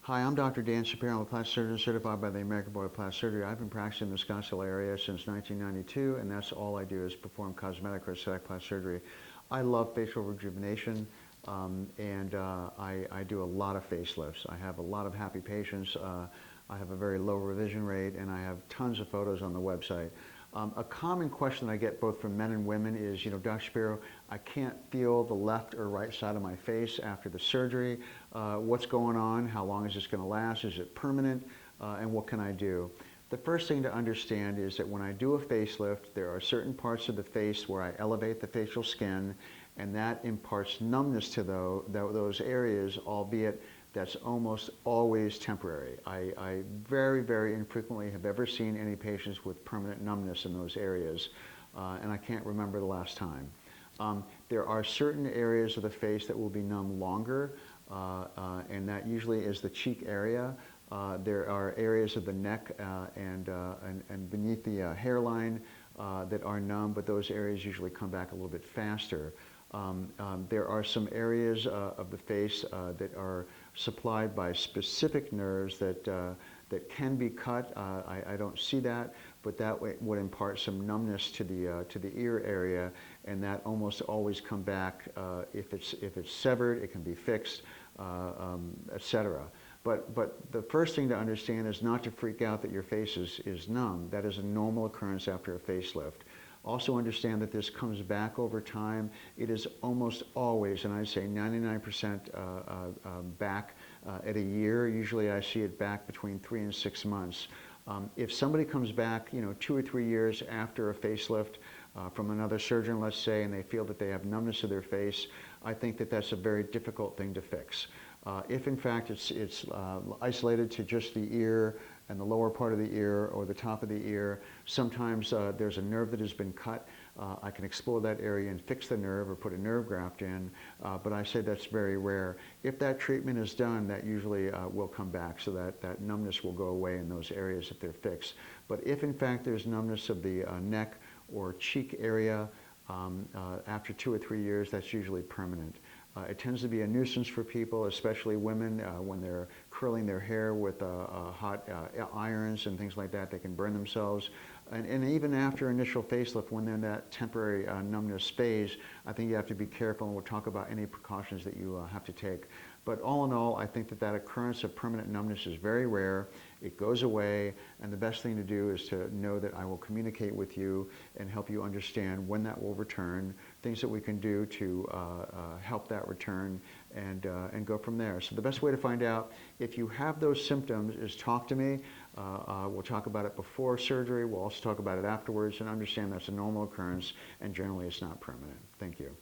Hi, I'm Dr. Dan Shapiro. I'm a plastic surgeon certified by the American Board of Plastic Surgery. I've been practicing in the Scottsdale area since 1992, and that's all I do is perform cosmetic or aesthetic plastic surgery. I love facial rejuvenation, and I do a lot of facelifts. I have a lot of happy patients. I have a very low revision rate, and I have tons of photos on the website. A common question I get both from men and women is, Dr. Shapiro, I can't feel the left or right side of my face after the surgery. What's going on? How long is this going to last? Is it permanent? And what can I do? The first thing to understand is that when I do a facelift, there are certain parts of the face where I elevate the facial skin, and that imparts numbness to those areas, albeit that's almost always temporary. I very, very infrequently have ever seen any patients with permanent numbness in those areas, and I can't remember the last time. There are certain areas of the face that will be numb longer, and that usually is the cheek area. There are areas of the neck and beneath the hairline that are numb, but those areas usually come back a little bit faster. There are some areas of the face that are supplied by specific nerves that can be cut. I don't see that, but that would impart some numbness to the ear area, and that almost always come back. If it's severed, it can be fixed, etc. But the first thing to understand is not to freak out that your face is numb. That is a normal occurrence after a facelift. Also understand that this comes back over time. It is almost always, and I say 99% back at a year. Usually I see it back between 3 and 6 months. If somebody comes back, 2 or 3 years after a facelift from another surgeon, let's say, and they feel that they have numbness to their face, I think that that's a very difficult thing to fix. If in fact it's isolated to just the ear and the lower part of the ear or the top of the ear, sometimes there's a nerve that has been cut. I can explore that area and fix the nerve or put a nerve graft in, but I say that's very rare. If that treatment is done, that usually will come back, so that numbness will go away in those areas if they're fixed. But if in fact there's numbness of the neck or cheek area after 2 or 3 years, that's usually permanent. It tends to be a nuisance for people, especially women, when they're curling their hair with hot irons and things like that. They can burn themselves. And even after initial facelift, when they're in that temporary numbness phase, I think you have to be careful, and we'll talk about any precautions that you have to take. But all in all, I think that occurrence of permanent numbness is very rare. It goes away, and the best thing to do is to know that I will communicate with you and help you understand when that will return, things that we can do to help that return, and go from there. So the best way to find out if you have those symptoms is talk to me. We'll talk about it before surgery. We'll also talk about it afterwards, and understand that's a normal occurrence, and generally it's not permanent. Thank you.